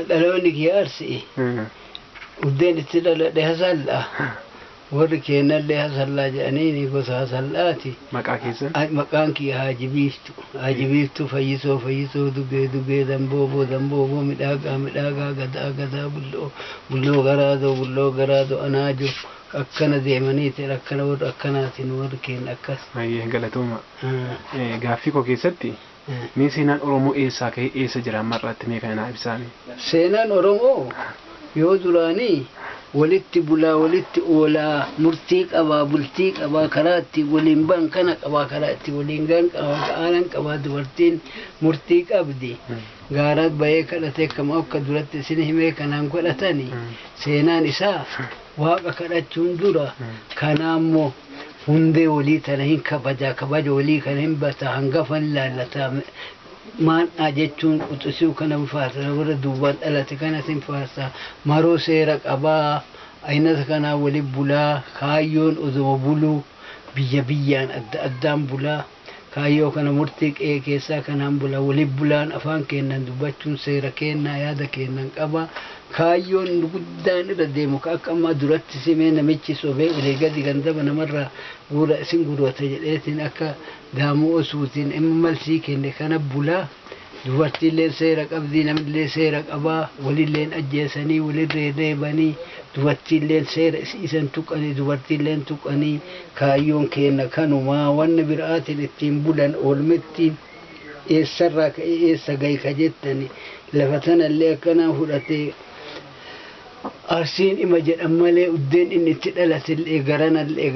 dhaloonni kee arsii uddeen itti dhaladhe hasalla warri keenyallee hasallaa jedhanii gosa hasallaati. Maqaa keessan? Maqaan kee Haajibiiftuu fayyisoo dugee dambooboo midhaagaa gadaa bulloo garaadoo anaajoo akkana deemaniiti akkana warra akkanaatiin warri keenya akkas. Baay'ee galatooma. Gaaffii koo keessatti mee seenaan Oromoo eessaa ka'ee eessa jira mar'aatti mee kana ibsaami? Seenaan Oromoo yoo duraanii walitti bulaa walitti oolaa murtii qabaa bultii qabaa karaa itti waliin ban kana qabaa karaa itti waliin gan qabaa aanan qabaa dubartiin murtii qabdi. Gaaraat bahee kadhatee akkama akka duratti isin himee kanaan godhatanii seenaan isaa waaqa kadhachuun dura kanaammoo hundee walii tana hin kabaja walii kana hin bata hangafan laallataa maan'aa jechuun quxisuu kana faarsa warra duubaan dhalate kanas hin faarsa maroo seera qabaa aynata kanaa wali bulaa kaayyoon oduma buluu biyya biyyaan addaan bulaa kaayyoo kana murtii qe'ee keessaa kanaan bulaa wali bulaan afaan keennan dubbachuun seera kennaa yaada kennan qaba kaayyoon guddaan irra deemu akka ammaa duratti simee namichi sobee ulee gadi gandaba namarraa guura isin gurwata jedheetiin akka daamuu osuutiin imma malsii kenne kana bulaa dubartiilleen seera qabdii namillee seera qabaa walilleen ajjeesanii walirree reebanii dubartiilleen seera isan tuqanii dubartiilleen tuqanii kaayyoon kenna kanumaa wanni biraatiin ittiin bulan oolmettiin eessarraa ka'ee eessa gahi ka jettani lafa tanallee akkanaa fudhatee arsiin ima jedhan malee uddeen inni itti dhalatillee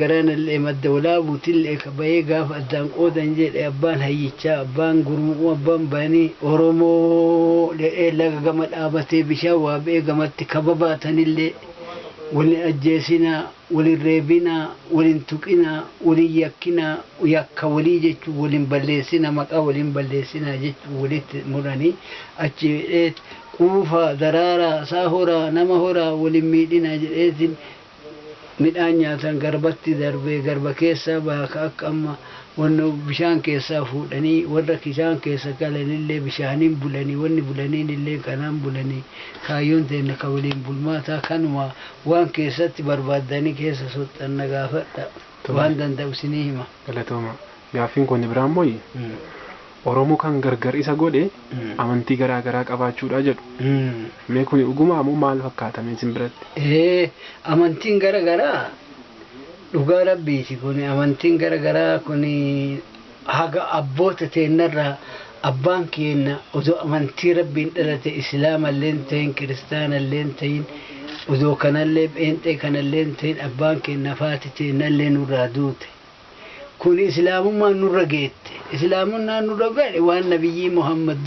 garanallee madda walaabuutillee bahee gaafa addaan qoodan jedhe abbaan hayyichaa abbaan gurmuu abbaan banii Oromoo le'ee laga gama dhaabatee bishaan waa ba'ee gamatti kababaatanillee walin ajjeesinaa walin reebinaa walin tuqinaa walin yakkinaa yakka walii jechuun walin balleessinaa maqaa walin balleessinaa jechuun walitti muranii achi quufaa daraaraa saa horaa nama horaa waliin miidhinaa jedheetiin midhaan nyaatan garbatti darbee garba keessaa baaka akka amma wanna bishaan keessaa fuudhanii warra bishaan keessa galanillee bishaaniin bulanii wanni bulaniinillee kanaan bulanii kaayyoon ta'e ka waliin bulmaataa kanuma waan keessatti barbaadanii keessa soxxanna gaafadha waan danda'u isinii hima. Galatooma gaaffiin kun biraan mooyi. Oromoo kan gargar isa godhe amantii garaa garaa qabaachuudha jedhu. Mee kun dhuguma ammoo maal fakkaata mee isin biratti? Amantiin garaa garaa dhugaa rabbiiti kun amantiin garaa garaa kun haga abboota teennarraa abbaan keenya odoo amantii rabbiin dhalate islaamallee ta'in kiristaanallee ta'in odoo kanallee pheenxee kanallee ta'in abbaan keenya faati teennallee nurraa duute. kun islaamummaan nurra geette islaamummaan nurra gale waan nabiyyi Muhammad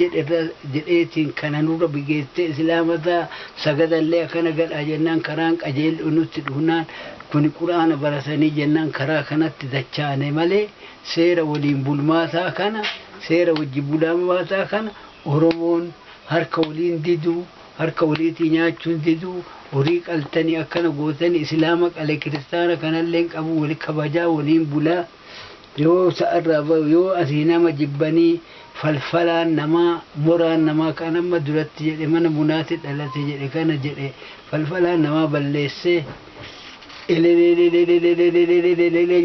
jedheetiin kana nurra bigeette islaamata sagadallee akkana gadhaa jennaan karaan qajeeluu nutti dhuunaan kun quraana baratanii jennaan karaa kanatti dachaane malee seera waliin bulmaataa kana seera wajji bulmaataa kana Oromoon harka waliin diduu harka waliitii nyaachuun diduu horii qaltanii akkana gootanii islaama qale kiristaana kanallee qabu wali kabajaa waliin bulaa yoo sa'arraa yoo asii nama jibbanii falfalaan namaa moraan namaa kan amma duratti jedhe mana bunaatti dhalate jedhe kana jedhe falfalaan namaa balleessee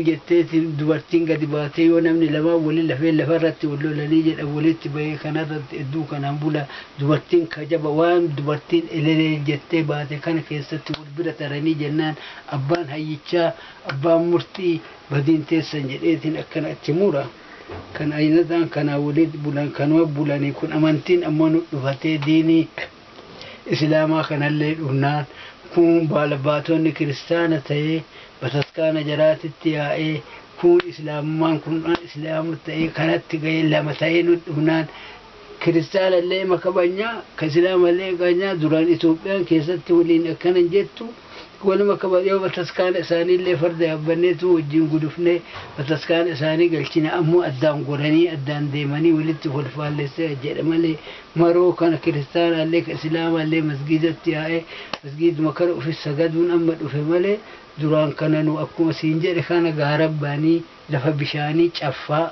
jettee dubartiin gadi baatee yoo namni lama waliin lafee lafarratti wal lolanii jedha walitti bahee kanarratti hedduu kanaan bula dubartiin kajaba waan dubartiin jettee baate kana keessatti wal bira taranii jennaan abbaan hayyichaa abbaan murtii badiin teessan jedheetiin akkana achi mura kan ayinataan kana walitti bulan kanuma bulanii kun amantiin ammoo nu dhufatee diinii islaamaa kanallee dhufnaan kun baalabaatonni kiristaana ta'ee bataskaana jaraatitti yaa'ee kun islaamummaan kun islaamu ta'ee kanatti ga'ee lama ta'ee nu dhufnaan kiristaanallee makabanyaa kan islaamallee ganyaa duraan Itoophiyaan keessatti waliin akkanan jettu waluma kabajoo bataskaana isaaniillee farda yaabbanneetu wajjin gudufnee bataskaana isaanii galchina ammoo addaan goranii addaan deemanii walitti walfaallessee jedha malee maroo kana kiristaanaallee ka islaamallee masgiidatti yaa'ee masgiiduma kana ofis sagaduun amma dhufe malee duraan kana nu akkuma siin jedhe kana gaarabbaanii lafa bishaanii caffaa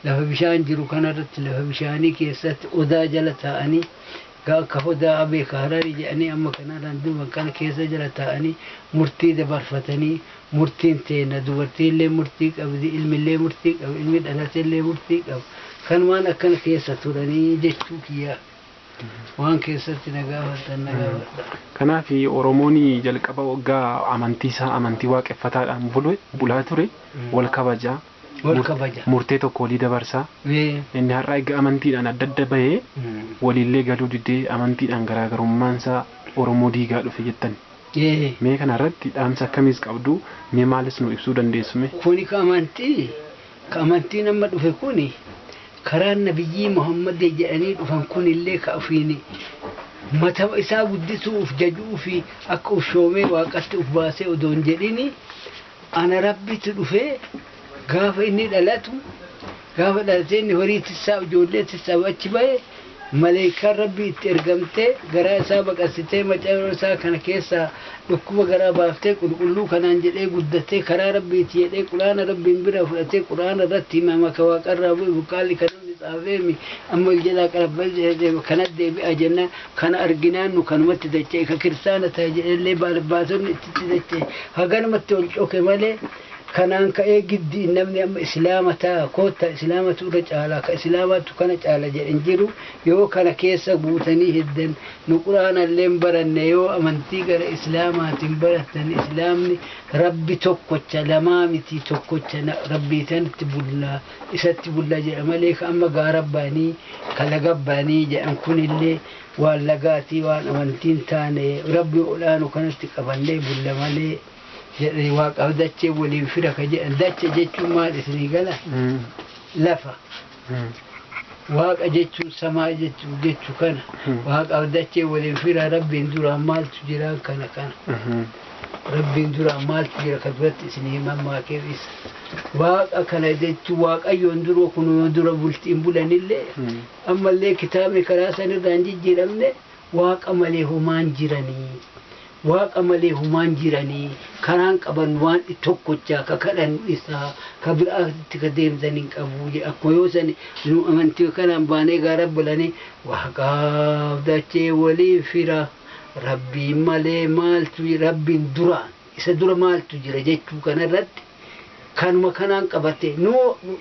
lafa bishaan jiru kanarratti lafa bishaanii keessatti odaa jala taa'anii كفدا أبي كهراري جاني أما كان عندهم كان كيسة جلتاني مرتي دبرفتني مرتين تينا دورتين لي مرتيك أو ذي علم اللي مرتيك أو علم الأساس اللي مرتيك أو كان ما أنا كان كيسة تراني جتوكيا وان كيسة نجاوة كنا في أوروموني جلك أبا وجا أمانتيسا أمانتي واق فتاة أم بولاتوري والكبجة مرتيتو كولي دبرسا إن هالرأي أمانتي أنا ددبه ولله قالوا ددي أمانتي أن غراغر مانسا أورومودي قالوا في جتن مي كان رد أمسا كميز قبضو مي مالس نو إبسودن ديسمه كوني كأمانتي نمد في كوني كران نبي محمد جاني وفهم كوني اللي كأفيني متى إسا بديتو فججو في أكو شومي وقت أفباسي ودون جديني أنا ربي تدفع غاف إني دلاتو غاف دلاتيني وريت الساو جوليت الساو أتشبه ملائكة ربي ترجمته غرا سابق أستي مجرد سا كان كيسا لكوا غرا بافتة كلو كان أنجلي قدته كرا ربي تيجي قرآن ربي بيرا فلته قرآن رتي ما كواكر ربي وكالي كان نسافمي أما الجلا كربل كان دي بأجنا كان أرجنان وكان متدجى ككرسانة تاجي اللي بالبازون تدجى هجان متول أوكي ماله كانان كأي جدي نمني أم إسلامتا كوتا إسلامة رجالا كإسلامة كانت على جنجرو يو كان كيسا بوتني هدن نقران اللي برن يو أمنتي غير إسلامة تنبرتن إسلامني ربي توكوتش لمامتي توكوتش ربي تنتبولا إستبولا جاء ملك أما غارباني كالغباني جاء كون اللي واللغاتي وان أمنتين تاني ربي أولانو كانت قبلي بولا مالي jedhanii waaqaaf dachee waliin fira ka jedhan dacha jechuun maal isinii gala lafa waaqa jechuun samaa jechuu kana waaqaaf dachee waliin fira rabbiin duraan maaltu jira kana rabbiin duraan maaltu jira ka duratti isinii mammaakeef isa waaqa kana jechuun waaqayyoon duroo kun yoo dura bultiin bulanillee ammallee kitaabni karaa sanirraan jijjiiramne waaqa malee homaan jiranii waaqa malee homaan jiranii karaan qaban waan tokkochaa ka kadhan isaa ka biraatti ka deemsanii qabu akkuma yoo san nu amantii kanaan baanee gaara bulanii waaqaaf dachee waliin fira rabbiin malee maaltu rabbiin duraan isa dura maaltu jira jechuu kanarratti kanuma kanaan qabate nu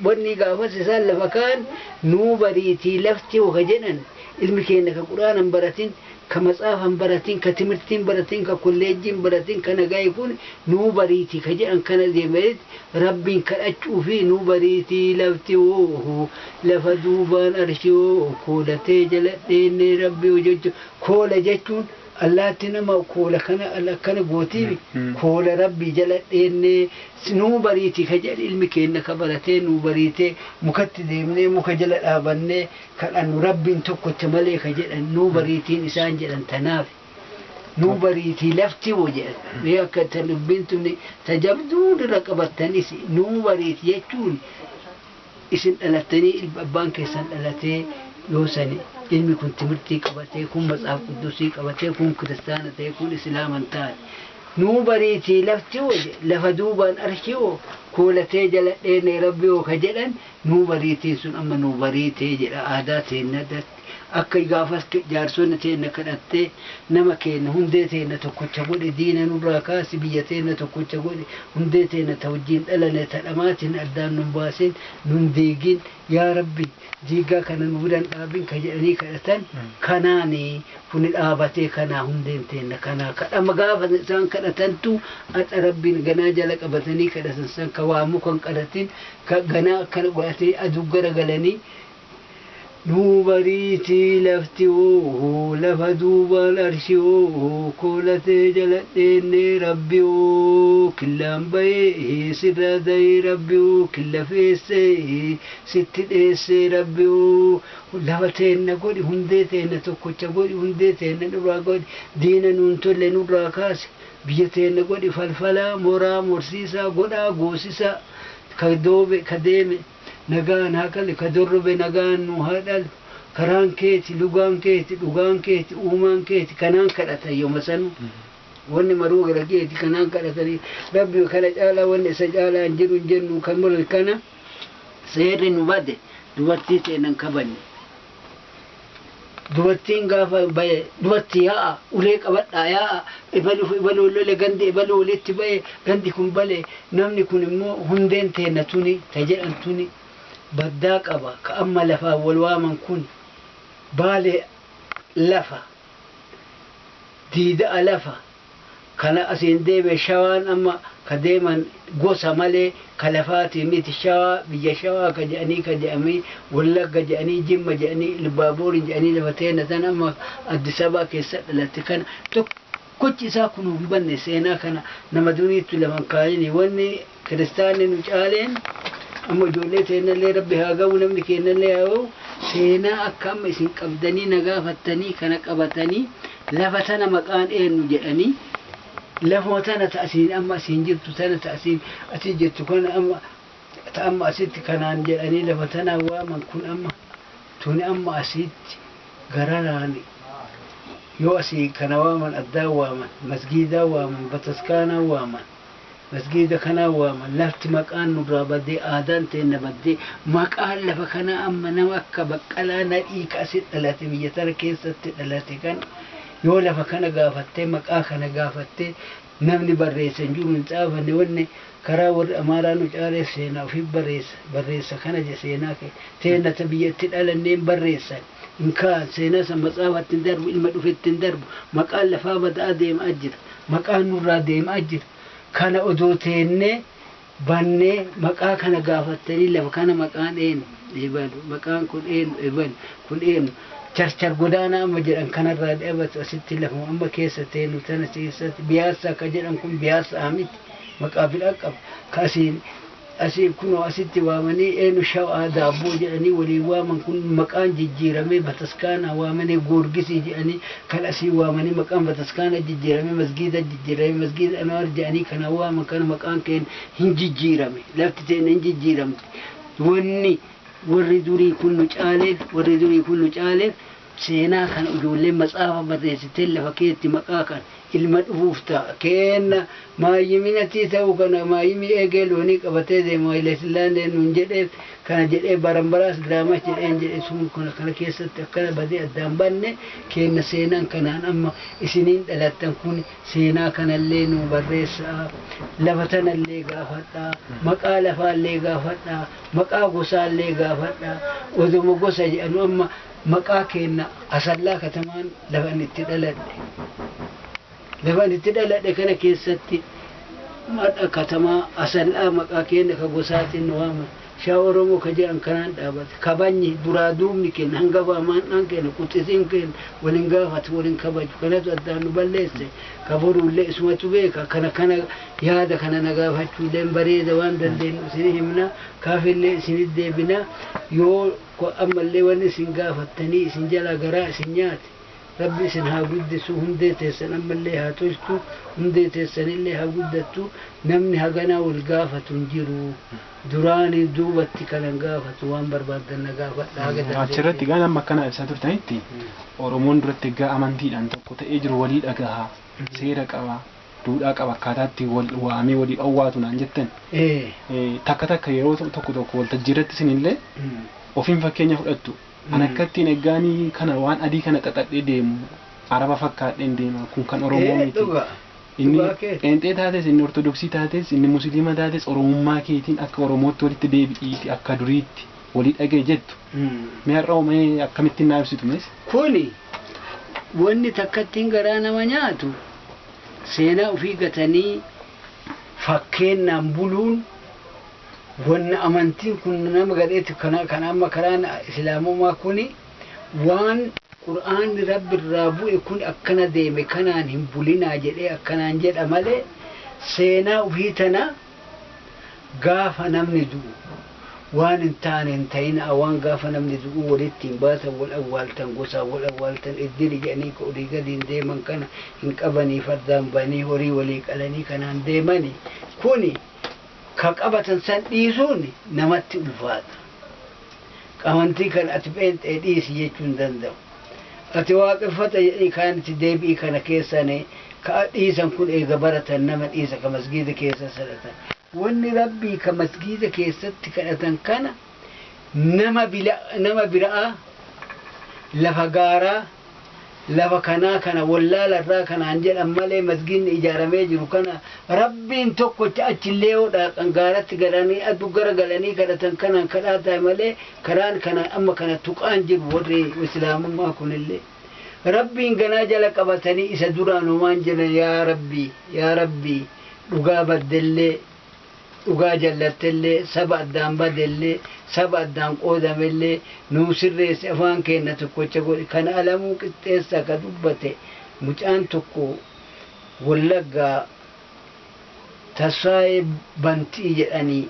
wanni gaafas isaan lafa kaan nu bariitii lafti hoka jedhan ilmi keenya ka quraanan baratin كمصاف براتين كتمرتين براتين ككوليجين براتين كنجاي يكون نو بريتي كجان كان ديميت ربي كأشوفي نو بريتي لفتوه لفدوبان أرشيو كولتي جلتين ربي وجد كول جتون الله تنما كول كان بوتي كول ربي جلتين نو بريتي كجان المكين كبرتين نو بريتي مكتديمني مكجل أبني كأن ربي تكو تملي كجان نو بريتين إنسان جلن تناف نو بريتي لفتي وجد ويا كتلبنتني تجبدون ركبتني نو بريتي يجون اسم ألتني البنك سن ألتي يوسني ilmi kun timirtii qabatee kun matsaaf quddusii qabatee kun kiristaana ta'e kun islaaman ta'e nuu bariitii lafti waje lafa duubaan arshii koolatee jala dheene rabbii ka jedhan nuu bariitii sun amma nuu bariitee jedha aadaa teenna akka gaafas jaarsonni teenna kadhattee nama keenya hundee teenna tokkocha godhe diina nurraa kaasi biyya teenna tokkocha godhe hundee teenna ta wajjin dhalane ta dhamaatiin addaan nun baasin nun deegin yaa rabbi diigaa kana nu biran dhaabin ka jedhanii kadhatan kanaani kuni dhaabatee kanaa hundeen teenna kanaa kadhama gaafa isaan kadhatantu adha rabbiin ganaa jala qabatanii kadhatan san ka waa mukan kadhatin ganaa akkana godhatee aduu garagalanii نوبريتي لفتيو لفدوب الأرشيو كولتي جلتيني ربيو كلام بيه سر دي ربيو كل فيسي ست ديسي ربيو لفتين نقولي هنديتين تكوچا قولي هنديتين نبرا قولي دينا ننتولي نبرا كاسي بيتين نقولي فالفلا مورا مرسيسا قولا قوسيسا كدوبي كديمي nagaan hakali kadurrube nagaan nu hadal karaan keeti lugaan keeti dhugaan keeti uumaan keeti kanaan kadhatan yooma sanu wanni maruu gara keeti kanaan kadhatanii rabbi kana caalaa wanni isa caalaa hin jiru hin jennu kan mulu kana seerri nu bade dubartii teenan kabanne dubartiin gaafa baye dubartii yaa'a ulee qabadhaa yaa'a ibalu lole gandi ibalu walitti baye gandi kun bale namni kun immoo hundeen teenna tuni ta jedhan tuni baddaa qaba ka amma lafaa wal waaman kun baale lafa diida'a lafa kana asiin deeme shawaan amma ka deeman gosa malee ka lafaatii miti shawaa biyya shawaa ka jedhanii wallagga jedhanii jimma jedhanii ilbaaborin jedhanii lafa teena tan amma Addis Ababaa keessa dhalatte kana tokkochi isaa kun hin banne seenaa kana nama duriitti laman kaayini wanni kiristaanni nu caaleen amma ijoollee teennallee rabbi haa gahu namni keennallee haa gahu seenaa akka amma isin qabdanii nagaafattanii kana qabatanii lafa tana maqaan eenyu jedhanii lafoo tana ta'asiin amma asiin jirtu tana ta'asiin asii jettu kana amma asitti kanaan jedhanii lafa tana waaman kun amma tuni amma asitti gararaan yoo asii kana waaman addaa waaman masgiidaa waaman bataskaanaa waaman masgiida kanaa waaman lafti maqaan nurraa baddee aadaan teenna baddee maqaan lafa kana amma nama akka baqqalaa nadhii ka asit dhalate biyya tana keessatti dhalate kan yoo lafa kana gaafattee maqaa kana gaafattee namni barreessa hin jiru hin xaafanne wanni karaa warri amaaraa nu caalee seenaa ofii barreessa kana je seenaa kee teennata biyyatti dhalanneen barreessan hin kaan seenaa san matsaafatti hin darbu ilma dhufetti hin darbu maqaan lafaa badaa deemaa jira maqaan nurraa deemaa jira kana odoo teennee bannee maqaa kana gaafattanii lafa kana maqaan eenyu eebalu maqaan kun eenyu eebalu kun eenyu charchar godaanaa amma jedhan kanarraa dhabatu asitti lafa amma keessa teenu tana keessatti biyaasa akka jedhan kun biyaasa miti maqaa biraa qaba ka asiin kunoo asitti waamanii eenyu shawaa daabboo jedhanii waliin waaman kun maqaan jijjiiramee bataskaana waamanii goorgisii jedhanii kan asii waamanii maqaan bataskaana jijjiiramee masgiida jijjiiramee masgiida anwaar jedhanii kana waaman kana maqaan keen hin jijjiirame lafti teenya hin jijjiiramte wanni warri durii kun nu caaleef seenaa kana ijoollee matsaafa barreessitee lafa keetti maqaa kan ilma dhufuuf ta'a kenna maayiminatii ta'uu kana maayimi eegee loonii qabatee deema Hayilasillaasee nuun jedheef kana jedhee baranbaraas giraamas jedheen jedhe sun kana keessatti akkana badee addaan banne kenna seenaan kanaan amma isiniin dhalattan kun seenaa kanallee nu barreessaa lafa tanallee gaafadhaa maqaa lafaallee gaafadhaa maqaa gosaallee gaafadhaa oduma gosa jedhanu amma maqaa kenna asallaa katamaan lafan itti dhaladhe kana keessatti madha katamaa asallaa maqaa kenna ka gosaatiin nu waama shaa oromoo ka jedhan kanaan dhaabate kabajni duraa duubni kenna hanga baamaan kenna quxisiin kenna waliin gaafatu waliin kabaju kanatu addaan nu balleesse ka boruullee isumatu beeka kana yaada kana na gaafachuulleen bareeda waan dandeenyu isin himna kaafillee isinit deebina yoo ammallee wanni isin gaafattanii isin jala garaa isin nyaate rabbi isin haa guddisu hundee teessan ammallee haa tolchu hundee teessanillee haa guddattu namni haganaa wal gaafatu hin jiru duraanii duubatti kanan gaafatu waan barbaadan na gaafadha achirratti gaan amma akkana ibsaa turtanitti oromoon duratti egaa amantiidhaan tokko ta'ee jiru walii dhagahaa seera qaba duudhaa qaba akkaataatti waamee walii dhowwaatu naan jettan takka yeroo tokko waltajjiirratti isinillee ofiin fakkeenya fudhattu an akkattiin egaanii kana waan adii kana xaxadhee deemu araba fakkaadheen deema kun kan oromoo miti inni pheenxee taates inni ortodoksii taates inni musliima taates oromummaa keetiin akka oromootti walitti deebi'iiti akka duriitti walii dhagee jettu mee har'a mee akkamittiin naa ibsitu mees kuni wanni takkattiin garaa nama nyaatu seenaa ofii gatanii fakkeennaan buluun wanna amantiin kun nama gadheetti kan amma karaan islaamummaa kuni waan qur'aanni rabbi irraa bu'e kun akkana deeme kanaan hin bulinaa jedhee akkanaan jedha malee seenaa ofii tana gaafa namni du'u waan hin taane hin ta'ina waan gaafa namni du'u walitti hin baatan wal awwaaltan gosaa wal awwaaltan iddili jedhanii ka olii gadiin deeman kana hin qabanii fardaan banii horii walii qalanii kanaan deemani kuni ka qabatan san dhiisuun namatti ulfaata qabantii kan ati pheenxee dhiisi jechuun danda'u ati waaqeffata jedhii kaanitti deebi'ii kana keessane ka dhiisan kun eega baratan nama dhiisa ka masgiida keessa sadhatan wanni rabbii ka masgiida keessatti kadhatan kana nama biraa لفقارا لفكنا كنا ولا لرا كنا أنجل أمالي مسجين إجارة جرو كنا ربي توكو تأجليه دا أنقارت قراني أدو قراني كنا تنكنا كنا تامالي كران كنا أما كنا تقان جرو وري وسلام ما كن اللي ربي إنقنا جلك أبتني إسا دران ومان جل يا ربي لقا بدل لقا جلت اللي سبع دام بدل سبع دام قودم اللي نوسر ريس أفان كينا تكو تقول كان ألمو كتيسا كدبته مجان تكو ولقا تصايب بنتي جأني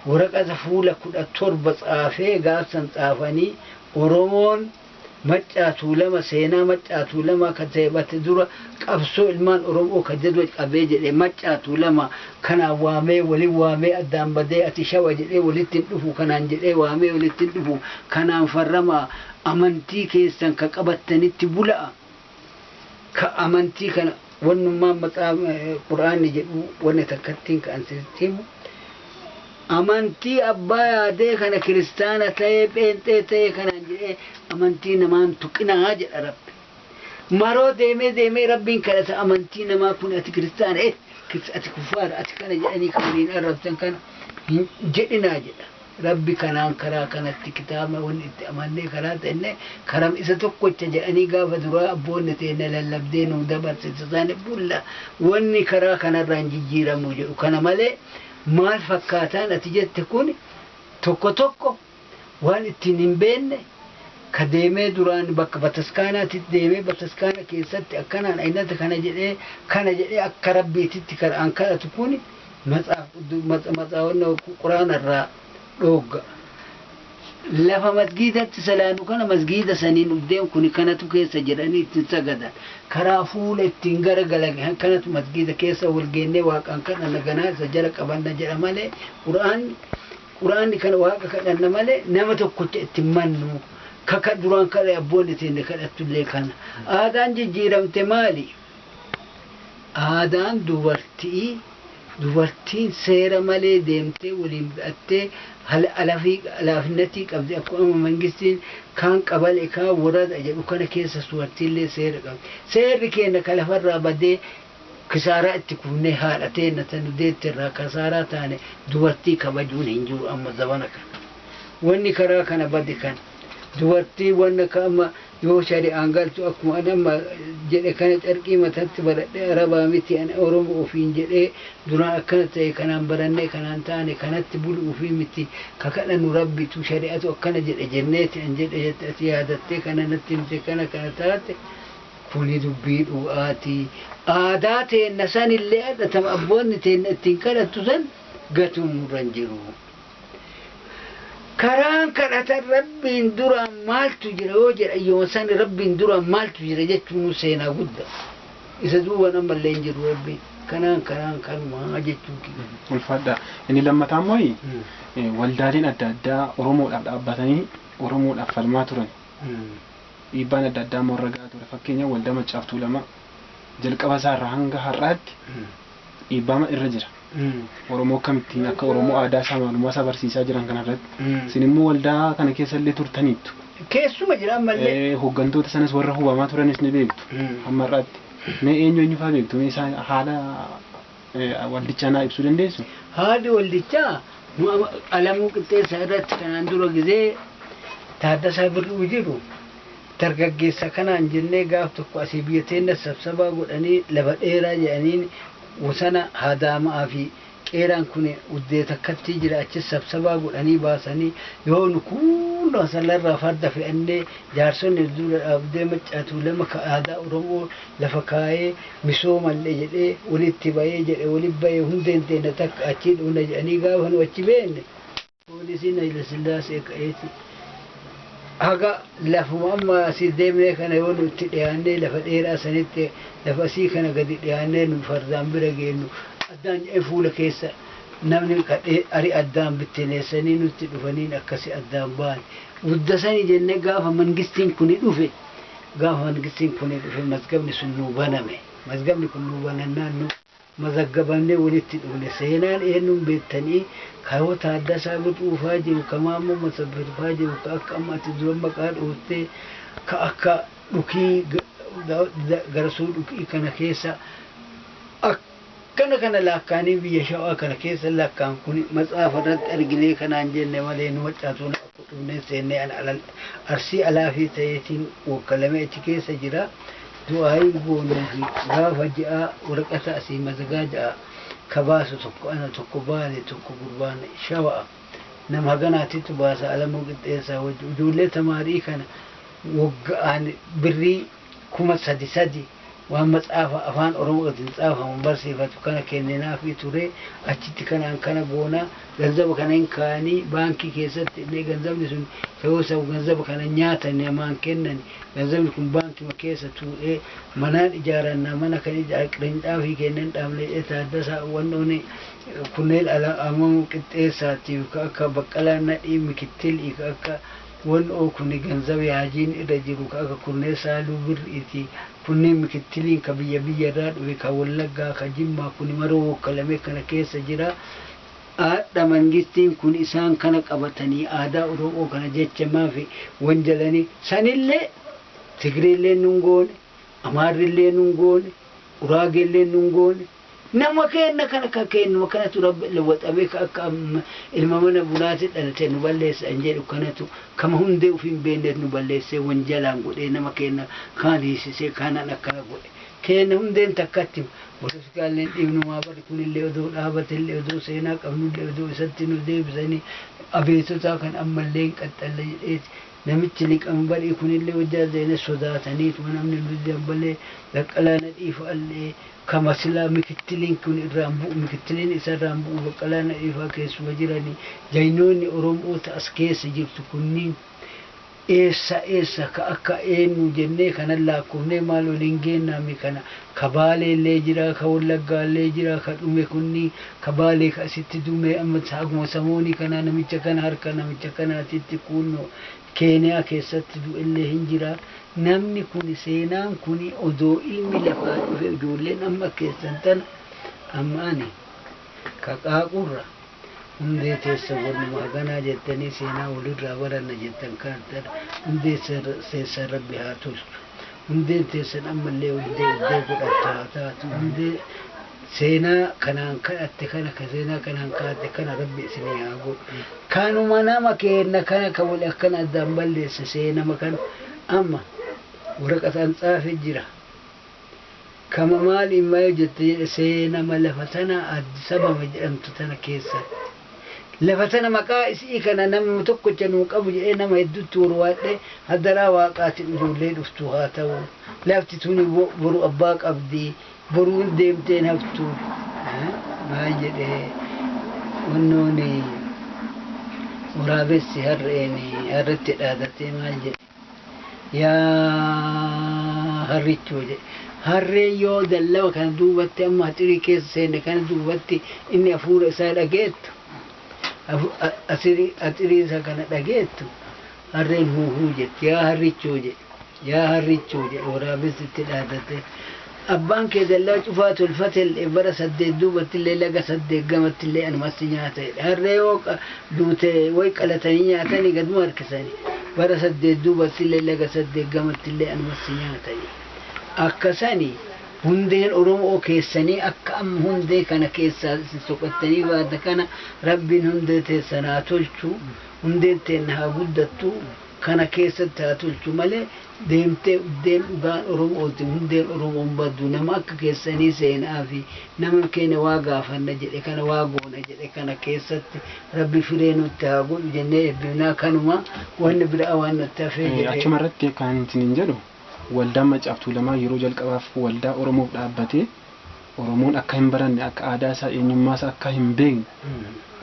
ورقة فولة كل التربة آفي قاسن آفاني ورمون مجاتو لما سينا مجاتو لما كتابت درا قبسو المان أرمو كجدوج أبيجي مجاتو لما كان وامي ولي وامي أدام بدي أتشاوج ولي تندفو كان أنجلي وامي ولي تندفو كان فرما أمنتي كيسان كقبتني تبولا كأمنتي كان ونما مقام قرآن يجدو ونتكتين كأنسيتيمو أمانتي أبايا ده كنا كريستانا تاي بنتي تاي كنا جي أمانتي نمان تكنا هاج رب مرو ديمي ربين كلا أمانتي نما كنا كريستان كريس كفار كنا جاني كمرين الرب كان جدنا جد ربي كنا كرا كنا الكتاب ون أماني كرا تنه كرام إذا تقول تجاني قاف درا أبون تينا للبدين ودبر تزان بولا وني كرا كنا رانجي جيرا موجود كنا ملء maal fakkaataan ati jette kun tokko waan ittiin hin beenne ka deemee duraan bakka bataskaanaatti deemee bataskaana keessatti akkanaan aynata kana jedhee akka rabbiititti kan kadhatu kun matsaawwan quraanarraa dhoogga lafa masgiidatti salaanu kana masgiida saniin uddeem kun kanatu keessa jedhanii ittiin sagadan karaa fuula ittiin garagalan kanatu masgiida keessa walgeennee waaqaan kana naganaa isa jala qabanna jedha malee quraanni kana waaqa kadhanna malee nama tokkocha ittiin mannu kaka duraan kadhe abboonni ittiin kadhattullee kana aadaan jijjiiramte maali aadaan dubartiin seera malee deemtee waliin hidhattee alaafinnatii qabdi akkuma mangistiin kan qabale kan warada jedhu kana keessa suwartiillee seera qabdi seerri keenya ka lafarraa badee kisaaraa itti kufnee haadhatee natan deetti irraa kasaaraa taane dubartii kabajuun hin jiru amma zabana kana wanni karaa kana bade kana dubartii wanna kama yoo shari'aan galtu akkuma nama jedhe kana carqii matatti baradhee arabaa miti ani oromoo ofiin jedhee duraan akkana ta'e kanaan barannee kanaan taane kanatti bulu ofii miti kakadhanu rabbitu shari'atu akkana jedhe jenneeti an jedhe jette ati yaadattee kana natti himte kana taate kuni dubbii dhu'aatii aadaa teenna sanillee adhatam abboonni teenna ittiin kadhattu san gatuun nurran jiru. karaan kadhatan rabbiin duraan maaltu jira yoo jedha yoo san rabbiin duraan maaltu jira jechuun seenaa guddaa isa duuban ammallee hin jiru rabbiin kanaan kanumaa jechuun ulfaadha inni lammataa mooyi waldaaleen adda addaa oromoodhaaf dhaabbatanii oromoodhaaf falmaa turan dhiibbaan adda addaa morragaa ture fakkeenya waldaa Maccaaftuu Lamaa jalqaba isaarraa hanga har'aatti dhiibbaa irra jira. Oromoo kamittiin akka Oromoo aadaa isaa maalummaa isaa barsiisaa jiran kanarratti isin immoo waldaa kana keessa illee turtaniittu. Keessuma jira ammallee. Hooggantoota sanas warra hubamaa turanis ni beektu amma irratti. Mee eenyu fa'aa beektu mee isaan haala waldichaa naa ibsuu dandeessu? Haali waldichaa alamuu qixxeessa irratti kanaan dura gizee Taaddasaa Birruu jiru dargaggeessa kanaan jennee gaaf tokko asii biyya teenya sabsabaa godhanii lafa dheeraa jedhaniin وسنا هذا ما في كيران كوني وديت كتي جرا أشياء سبسبا قولني باسني يوم كل رسال الرافد في أني جارسون الدول أبدي متأتولم كهذا ورمو لفكاي مسوم اللي جدي ولد تباي جدي ولد باي هندين تنتك أشيد ونجاني قاو هنو أشيبين ولسنا إلى سلاس إكايتي هذا لفهم أما سيدمني كان يقول تدياني لفدير أسنيت لفسي كان قد تدياني نفردان برجينو أدان يفول كيسا نمني كده أري أدان بتنسني نتدفنين أكسي أدان بان ودسني جنة قاف من قستين كوني دوفي قاف من قستين كوني دوفي مزقبني سنو بنامي مزقبني كنو بنانا مزقبني ولدت الأولى سينان إنهم بيتني كهو تحدث بتو فاجر كمامو مسبر فاجر كأك أما تزوم مكان أوتي كأك لكي غرسول لكي كنا كيسا كنا لاكاني بيشوا كنا كيسا لاكان كوني مسافرت أرجلي كنا نجني مالين وجاتونا كتبنا سيني على أرسي على في تيتين وكلمة كيسا جرا دعائي بونو في غافة جاء ورقة أسي مزقاجا كباسو تكو أنا تكو بالي تكو قرباني شواء نم هغناتي تباسا على موقت إيسا وجولي تماري كان وقعان بري كما سدي وهم مصافة أفان أروم قد نصافة منبرسي فتكنا كننا في توري أجت كنا كنا بونا غنزب كنا إنكاني بانكي كيست إني غنزب نسون كوسا وغنزب كنا نياتا نيمان كنني غنزب نكون بانكي مكيسة توري منان إجارنا منا كان إجار كرنجا في كنن تاملي إتحدثا ونوني كنيل على أمام كتيساتي وكاكا بقلانا إيمي كتيل إكاكا ون أو كوني غنزب ياجين إرجلو كاكا كوني سالو بر إتي كوني مكتلين كبيا بيا راد وكاولغا كجيما كوني مرو كلمه كنا كيس جرا آدم منجستين كوني إسان كنا قبطني آدا أورو كنا جيتش ما في ونجلني سانيلي تغريلي نونغون أماريلي نونغون أراغيلي نونغون نما كنا كنا وكنا ترب لوت أبيك أكام الممنا بناتي أنا تنبلس أنجل وكنا تو كم هم ده في بينات نبلس ونجلان قولي نما كنا كان يسي كنا نكنا قولي كنا هم ده تكتم ورس قال لين ابن ما بركون اللي يدو الأبد اللي يدو سيناك أبن اللي يدو ستين ودي بزني أبيتو تاكن أما اللين قتل نمتلك أمبر يكون اللي وجا زين السوداتنيت ونمن الودي أمبلي لك ألا نديف اللي كما سلا مكتلين كون الرامبو مكتلين إسر رامبو وقلا نديفا كيس وجراني جاينوني أروم أوت أسكيس جبت كنين إيسا كأكا إنو جنة كان الله كوني مالو لنجين نامي كان كبالي لجرا كولغا لجرا كدومي كوني كبالي كأسيت دومي أمد ساقم سموني كان نميچا كان هركا نميچا كان أتيت كونو كينيا كيست دو اللي هنجرا نمني كوني سينام كوني أدو إلمي لفا في جولين أما كيستن أما أني كاقورا Undi teessa wani magana jettanii seenaa walirraa baranna jettan kaartan undi seessa rabbi haa tolchu undi teessan ammallee uddee godhatta haa taatu undi seenaa kanaan kadhatte kana ka seenaa kanaan kadhatte kana rabbi isinii haa godhu kanuma nama keenna kana ka wali akkana addaan balleessa seenama kan amma waraqataan xaafe jira kama maali immaa jette seenama lafa tana Addis Ababa jedhamtu tana keessatti لفتنا مقايس إيكنا نم متوقع جنوك أبو جئنا ما يدوت ورواتي هدرا واقعات الجولي دفتوها تو لافتتوني برو أباك أبدي برو ديمتين هفتو ما جده ونوني مرابسي هريني هرتي الآدتي ما جده يا هريتو جده هري يو دلو كان دوبتي أما هتري كيس سيني كان دوبتي إني أفور إسال أجيت أتري سكان دقيتو هرين هو جت يا هريتشو جت ورا بس تلادته أبان كذا لا شفات الفتل إبرة سد دوبة اللي لقى سد قامت اللي أنا مسيناته هريوك دوته ويك على تانية تاني قد مار كساني برة سد دوبة اللي لقى سد قامت اللي أنا مسيناته أكساني هندين أروم أو كيسني أكام هندي كان كيسا سقطني بعد كان ربي هندي تسنا تلشوا هندي تنها بدتو كان كيسة تلشوا ماله ديمت ديم بان أروم أو هندين أروم بدو نماك كيسني سين أفي نمام كين واقع فنجد كان واقع نجد كان كيسة ربي فرينو تاقول جنة بنا كانوا وان برا وان تفيد. أكملت كان تنجلو. Waldaa Macaaftuu lamaa yeroo jalqabaaf waldaa Oromoof dhaabbatee Oromoon akka hin baranne akka aadaa isaa eenyummaa isaa akka hin beekne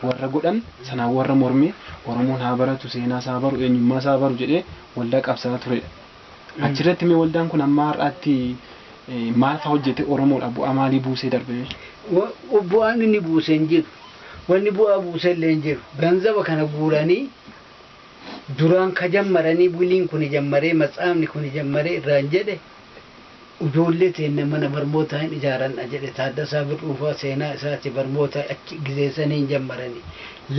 warra godhan sanaan warra mormee Oromoon haa baratu seenaa isaa baru eenyummaa isaa baru jedhee waldaa qabsaa turedha. Achirratti mee waldaan kun amma har'aatti maal fa'aa hojjete Oromoodha bu'aa maalii buusee darbe? Bu'aan inni buusee hin jiru. Wanni bu'aa buusee illee hin jiru. Ganzaba kana guuranii duraan ka jammaranii buliin kun jammaree matsaafni kun jammaree irraan jedhe ujoolleteen mana barmoota hin ijaaran jedhe Taaddasaa Birruufaa seenaa isaati barmoota achi gizeessanii jammarani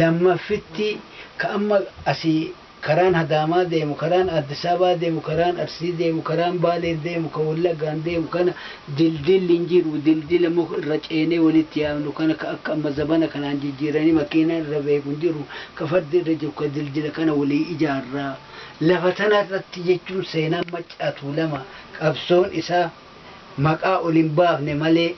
lammaffitti ka amma asii karaan Hadaamaa deemu karaan Addis Ababaa deemu karaan Arsii deemu karaan Baalee deemu ka Wallaggaan deemu kana dildilli hin jiru dildila muka irra ceenee walitti yaa'nu kana ka akka amma zabana kanaan jijjiiranii makiinaan irra beeku hin jiru ka fardi irra jiru ka dildila kana walii ijaarraa lafa tanarratti jechuun seenaan Maccaatu lama qabsoon isaa maqaa olin baafne malee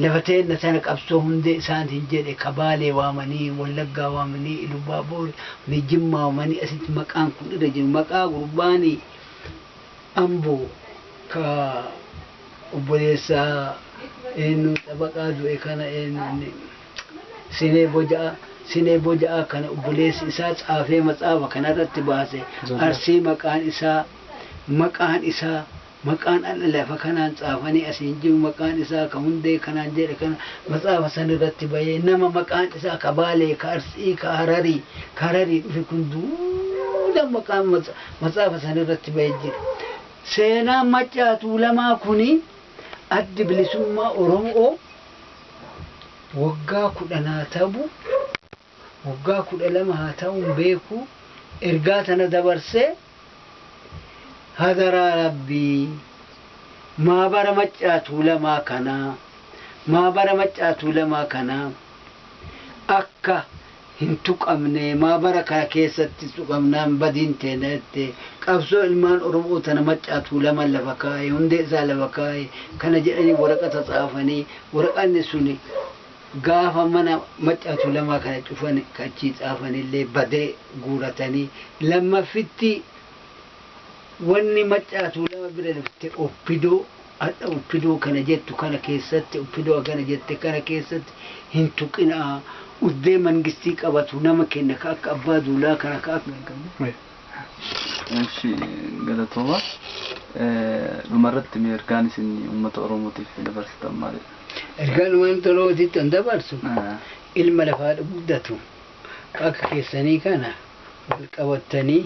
lafateen sana qabsoo hundee isaatiin jedhe kabaalee waamanii Wallaggaa waamanii Ilubaaboor ni Jimmaa waamanii asitti maqaan kun irra jiru maqaa gurbaanii Amboo ka obboleessaa eenyu xabaqaa du'e kana eenyu Sinee Boja'aa kana obboleessi isaa caafee matsaafa kanarratti baase Arsii maqaan isaa maqaan alla lafa kanaan caafanii asiin jiru maqaan isaa ka hundee kanaan jedhe kana matsaafa san irratti bahee nama maqaan isaa ka Baalee ka Arsii ka Hararii dhufe kun duuda maqaan matsaafa san irratti bahee jira. Seenaan Maccaatu lamaa kuni addi bilisummaa Oromoo waggaa 10 tabu waggaa 12 haa ta'uun beeku ergaa tana dabarsee hadaraa rabbii maabara Maccaatu lamaa kana akka hin tuqamne maabara kana keessatti tuqamnaan badiin teenette qabsoo ilmaan Oromoo tana Maccaatu lama lafa kaa'e hundee isaa lafa kaa'e kana jedhanii waraqata caafanii waraqanni suni gaafa mana Maccaatu lamaa kana cufan kachi caafanillee badee guuratanii lammaffitti wanni Maccaatu lama bira dhufte oppidoo kana jettu kana keessatti oppidoo kana jette kana keessatti hin tuqinaa uddee mangistii qabatu nama kenna ka akka abbaa duulaa kana ka akka Eshi galatooma dhumarratti mee ergaan isin uummata Oromootiif dabarsitan maalidha? Ergaan uummata Oromootiif dabarsu ilma lafaa guddatu akka keessanii kana wal qabatanii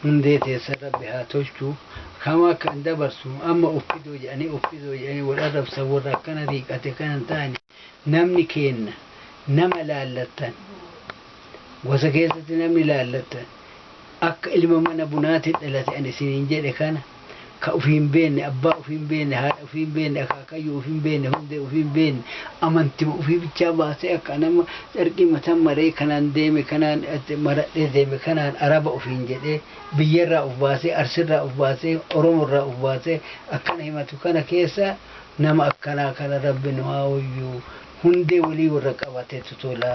hundee teessa Rabbi haa tolchu kama kan dabarsu amma oppidoo jedhanii wal arrabsan warra akkana riiqate kanan ta'ani namni kenna nama laallatan gosa keessatti namni laallatan akka ilma mana bunaatti dhalate ani isiniin jedhe kana ka ufiin beenne abbaa ufiin beenne haadha ufiin beenne akaakayyuu ufiin beenne hundee ufiin beenne amantima ufii bichaa baasee akka nama carqii matan maree kanaan deeme kanaan maradhee deeme kanaan araba ufiin jedhee biyyarraa uf baasee arsirraa uf baasee oromorraa uf baasee akkana himatu kana keessa nama akkanaa kana rabbi nu haa wayyuu hundee walii warra qabateetu tola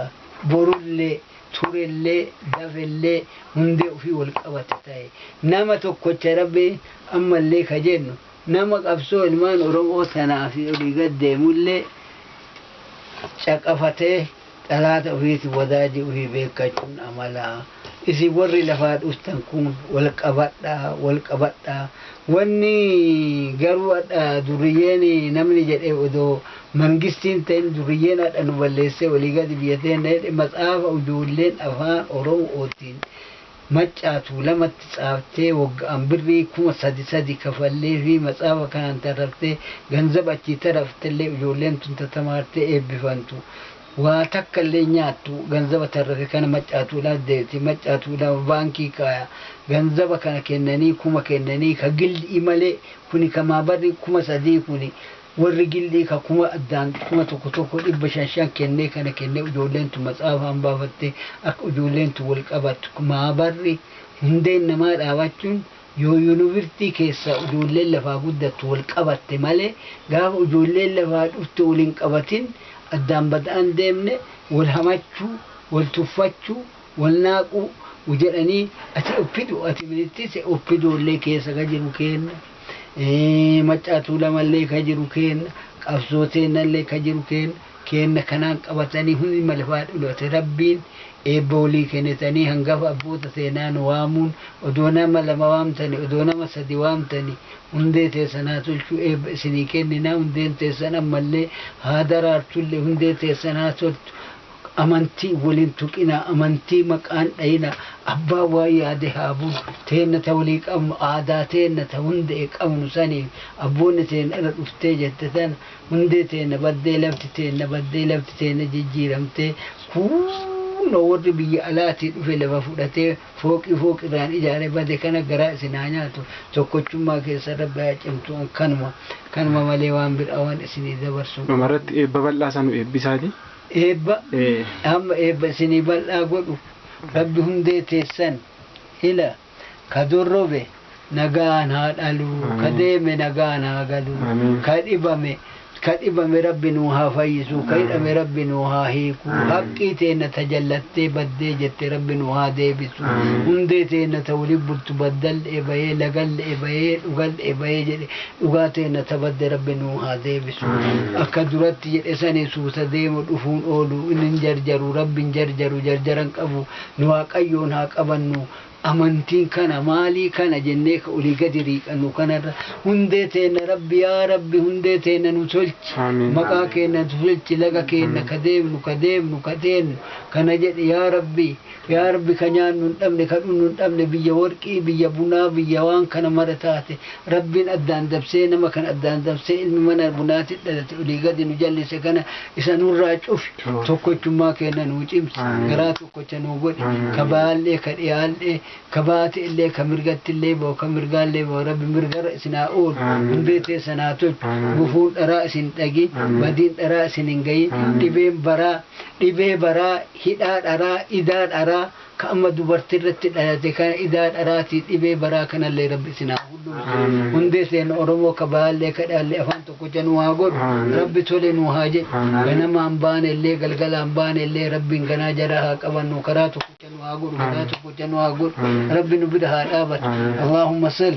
borullee turellee dafellee hundee ufii wal qabate ta'e nama tokkocha rabbi ammallee ka jennu nama qabsoo ilmaan Oromoo tanaa fi olii gad deemullee caqafatee dhalaata ufiiti wadaajii ufii beekachuun amalaa isin warri lafaa dhuftan kun wal qabadhaa wanni garuu duriyyeen namni jedhee odoo mangistiin ta'in duriyyeen hadha nu balleessee walii gadi biyyateen matsaafa ijoolleen afaan Oromootiin Maccaatu lamatti caaftee waggaan birrii 3,300 kafallee fi matsaafa kanaan tarraftee ganzaba achii taraftellee ijoolleen tun tatamaartee eebbifantu waa takka illee nyaattu ganzaba tarrafe kana Maccaatu deeti Maccaatu baankii kaaya ganzaba kana kennanii kuma kennanii ka gildii malee kuni ka maabarri 3,000 kuni warri gildii ka kuma addaan kuma tokko 500 kennee kana kennee ijoolleen tu matsaafaan baafattee akka ijoolleen tu wal qabattu maabarri hundeen namaa dhaabachuun yoo yuunivarsiitii keessa ijoolleen lafaa guddattu wal qabatte malee gaafa ijoolleen lafaa dhufte waliin qabatin addaan badaan deemne wal hamachuu wal tuffachuu wal naaquu jedhanii ati oppidu ati ministiise oppidoollee keessa ka jiru kenna Maccaatu lamallee ka jiru kenna qabsooteenallee ka jiru kenna kanaan qabatanii hundi malfaa dhulate rabbiin eebba walii kennitanii hangafa abboota seenaan waamuun odoo nama 2 waamtanii odoo nama 3 waamtanii hundee teessanaa tolchuu eebba isinii kenninaa hundeen teessan ammallee haa daraartullee hundee teessanaa tolchu amantii waliin tuqina amantii maqaan dhayina abbaa waa yaade haabu teenna tawlii qabnu aadaa teenna ta hundee qabnu sanii abboonni teenna irra dhuftee jette tan hundee teenna baddee lafti teenna jijjiiramtee kuunoo warri biyya alaatii dhufe lafa fudhatee fooqirraan ijaare bade kana garaa isinaa nyaatu tokkochummaa keessa rabbi haa cimtu kanuma malee waan biraa waan isinii dabarsu. Dhumarratti eebba bal'aa sanu eebbisaati. Eebba amma eebba isinii bal'aa godhu rabbi hundee teessan ila ka dorrobe nagaan haa dhalu ka deeme nagaan haa galu ka dhibame rabbi nuu haa fayyisu ka hidhame rabbi nuu haa hiiku haqqii teenna tajallattee baddee jette rabbi nuu haa deebisu hundee teenna ta waliin bultu baddallee bahee lagallee bahee dhugallee bahee jedhe dhugaa teenna ta badde rabbi nuu haa deebisu akka duratti jedhe sanii suuta deemu dhufuun oolu inni jarjaru rabbiin jarjaran qabu nu waaqayyoon haa qabannu amantiin kana maalii kana jennee ka olii gadi riiqannu kanarra hundee teenna rabbi yaa rabbi hundee teenna nu tolchi maqaa keenna nu tolchi laga keenna ka deemnu kana jedhe yaa rabbi ka nyaannu hin dhabne ka dhunnu hin dhabne biyya warqii biyya bunaa biyya waan kana mara taate rabbiin addaan dabsee nama kan addaan dabsee ilmi mana bunaatti dhalate olii gadi nu jallise kana isa nurraa cufi tokkochummaa keenna nuu cimsi garaa tokkocha nuu godhi ka baallee ka dhiyaallee كبات اللي كمرقت اللي بو كمرقال اللي بو ربي مرقر سناؤول من بيت سناتوج بفون رأس تجي بدين رأس نجي دبي برا هدار أرا إدار أرا كأما دبرترت كان إدار أراتي دبي برا كان اللي ربي سناؤول هندي سين أرمو كبال اللي كده اللي أفانتو كجنوا أقول ربي تولي نوهاجي بنما أمبان اللي قلقل أمبان اللي ربي كنا جراها كمان نكراتو كجنوا أقول كجنوا أقول ربي نبدها الآبت اللهم صل